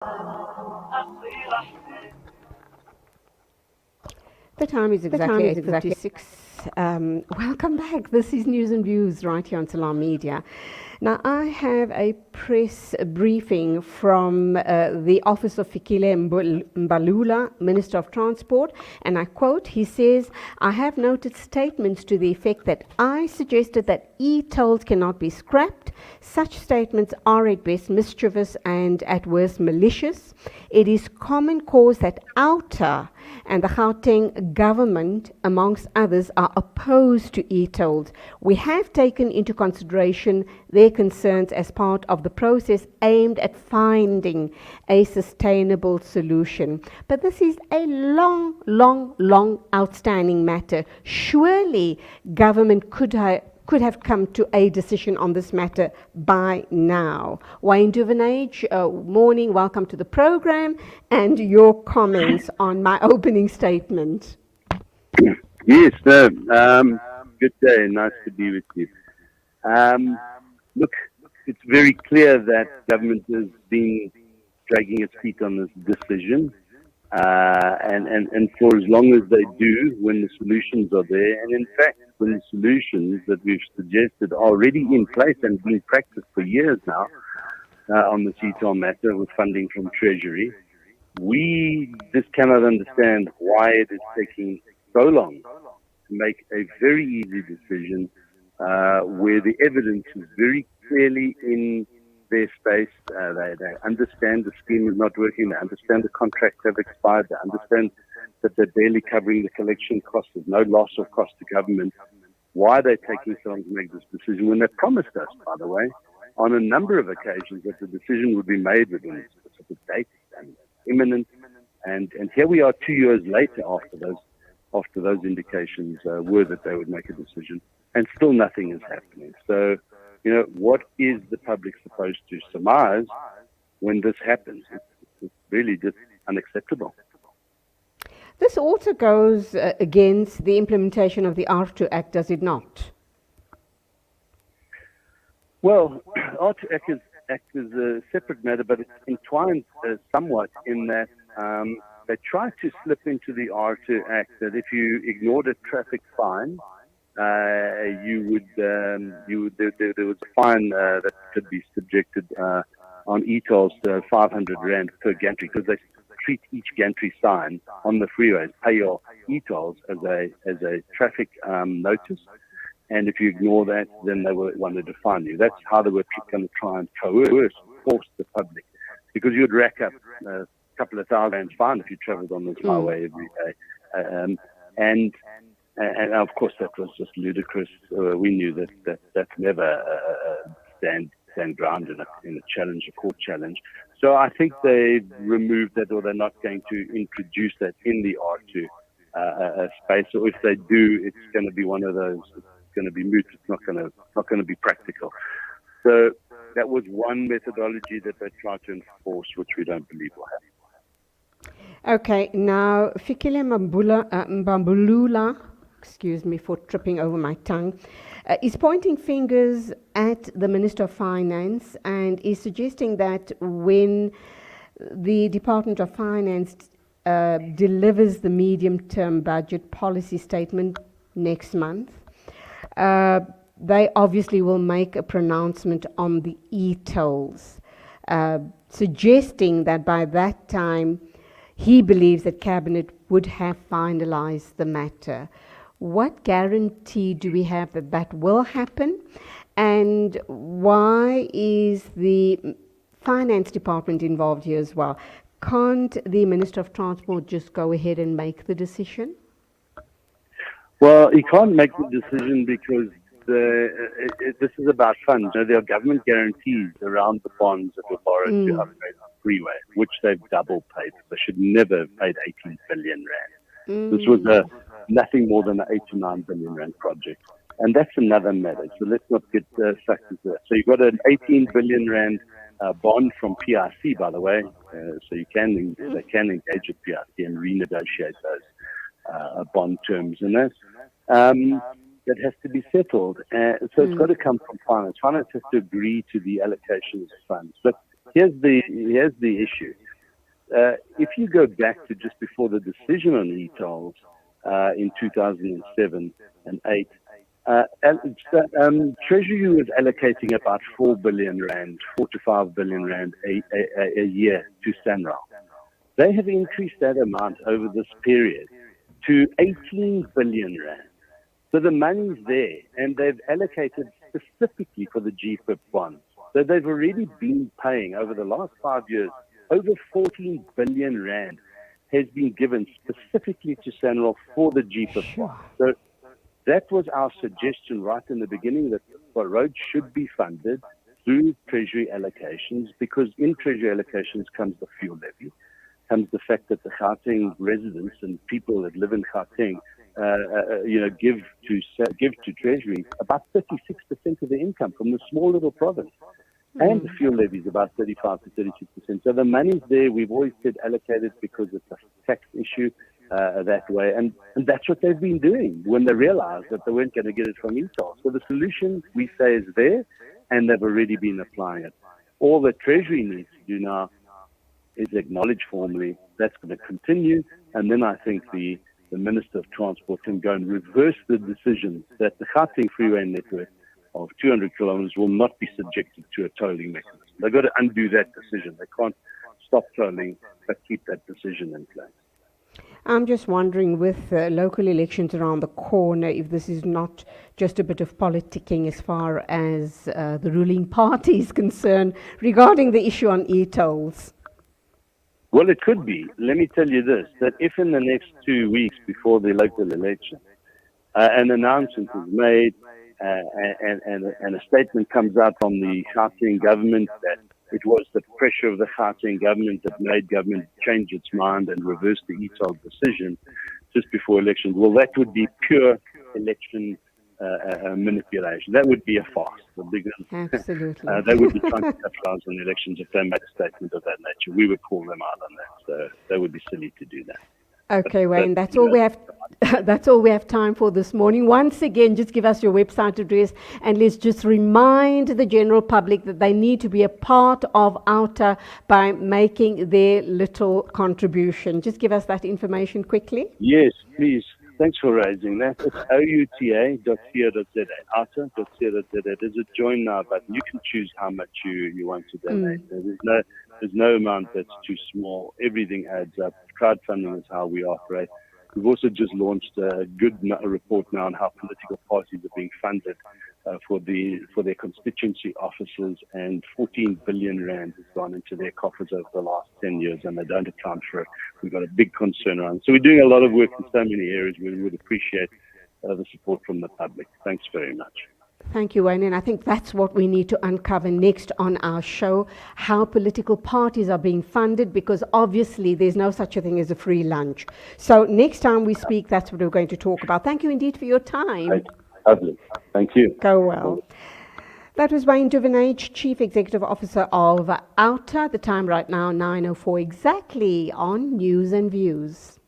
The time is exactly 8:56. Welcome back. This is News and Views right here on Salam Media. Now, I have a press briefing from the office of Fikile Mbalula, Minister of Transport, and I quote, he says, "I have noted statements to the effect that I suggested that e-tolls cannot be scrapped. Such statements are at best mischievous and at worst malicious. It is common cause that OUTA and the Gauteng government, amongst others, are opposed to e-tolls. We have taken into consideration their concerns as part of the process aimed at finding a sustainable solution. But this is a long outstanding matter. Surely government could have come to a decision on this matter by now." Wayne Duvenage, morning, welcome to the program, and your comments on my opening statement. Yes, good day, nice to be with you. Look, it's very clear that government has been dragging its feet on this decision, and for as long as they do, when the solutions are there, and in fact, when the solutions that we've suggested are already in place and being practiced for years now on the CETOL matter with funding from Treasury, we just cannot understand why it is taking so long to make a very easy decision where the evidence is very clearly in their space. They understand the scheme is not working. They understand the contracts have expired. They understand that they're barely covering the collection costs. There's no loss of cost to government. Why are they taking so long to make this decision when they promised us, by the way, on a number of occasions that the decision would be made within a specific date and imminent? And here we are 2 years later after those indications were that they would make a decision, and still nothing is happening. So, what is the public supposed to surmise when this happens? It's really just unacceptable. This also goes against the implementation of the OUTA Act, does it not? Well, OUTA Act is a separate matter, but it's entwined somewhat in that they try to slip into the OUTA Act that if you ignored a traffic fine, there was a fine that could be subjected on e-tolls to 500 Rand per gantry, because they treat each gantry sign on the freeways, pay your e-tolls as a traffic notice, and if you ignore that, then they wanted to fine you. That's how they were going to try and force the public, because you'd rack up a couple of thousand fine if you travelled on this highway every day, and of course that was just ludicrous. We knew that never stand ground in a challenge, a court challenge. So I think they removed that, or they're not going to introduce that in the R2 space. Or if they do, it's going to be one of those. It's going to be moot. It's not going to be practical. So that was one methodology that they tried to enforce, which we don't believe will happen. Okay, now Fikile Mbambulula, excuse me for tripping over my tongue, is pointing fingers at the Minister of Finance and is suggesting that when the Department of Finance delivers the medium-term budget policy statement next month, they obviously will make a pronouncement on the e-tolls, suggesting that by that time he believes that Cabinet would have finalized the matter. What guarantee do we have that that will happen? And why is the Finance Department involved here as well? Can't the Minister of Transport just go ahead and make the decision? Well, he can't make the decision because this is about funds. There are government guarantees around the bonds that were borrowed to upgrade the freeway, which they've double paid. They should never have paid 18 billion rand. This was nothing more than an 8 to 9 billion rand project. And that's another matter. So let's not get sucked into that. So you've got an 18 billion rand bond from PRC, by the way. So they can engage with PRC and renegotiate those bond terms. And that has to be settled. So it's got to come from finance. Finance has to agree to the allocations of funds. But here's the issue. if you go back to just before the decision on e-tolls in 2007 and 8, Treasury was allocating about 4 billion rand, 4 to 5 billion rand a year to SANRAL. They have increased that amount over this period to 18 billion rand. So the money's there, and they've allocated specifically for the GFIP bonds. So they've already been paying over the last 5 years, over 14 billion rand has been given specifically to SANRAL for the GFIP bonds. So that was our suggestion right in the beginning, that the roads should be funded through Treasury allocations, because in Treasury allocations comes the fuel levy, comes the fact that the Gauteng residents and people that live in Gauteng give to Treasury about 36% of the income from the small little province. And the fuel levy is about 35 to 36%. So the money's there. We've always said allocated because it's a tax issue that way. And that's what they've been doing when they realized that they weren't going to get it from e-toll. So the solution, we say, is there, and they've already been applying it. All that Treasury needs to do now is acknowledge formally that's going to continue. And then I think the Minister of Transport can go and reverse the decision that the Gauteng freeway network of 200 kilometers will not be subjected to a tolling mechanism. They've got to undo that decision. They can't stop tolling, but keep that decision in place. I'm just wondering, with local elections around the corner, if this is not just a bit of politicking as far as the ruling party is concerned regarding the issue on e-tolls. Well, it could be. Let me tell you this, that if in the next 2 weeks before the local election, an announcement is made and a statement comes out from the Gauteng government that it was the pressure of the Gauteng government that made government change its mind and reverse the e-toll decision just before elections, well, that would be pure election manipulation. That would be a farce. Absolutely. They would be trying to capitalize on the elections if they made a statement of that nature. We would call them out on that. So they would be silly to do that. Okay, Wayne, that's all we have. That's all we have time for this morning. Once again, just give us your website address, and let's just remind the general public that they need to be a part of OUTA by making their little contribution. Just give us that information quickly. Yes, please. Thanks for raising that. It's outa.co.za, outa.co.za. There's a join now button. You can choose how much you want to donate. There's no amount that's too small. Everything adds up. Crowdfunding is how we operate. We've also just launched a good report now on how political parties are being funded for their constituency offices, and 14 billion rand has gone into their coffers over the last 10 years, and they don't account for it. We've got a big concern around. So we're doing a lot of work in so many areas. We would appreciate the support from the public. Thanks very much. Thank you, Wayne. And I think that's what we need to uncover next on our show, how political parties are being funded, because obviously there's no such a thing as a free lunch. So next time we speak, that's what we're going to talk about. Thank you indeed for your time. Lovely. Thank you. Go well. That was Wayne Duvenage, Chief Executive Officer of OUTA. The time right now, 9:04 exactly on News and Views.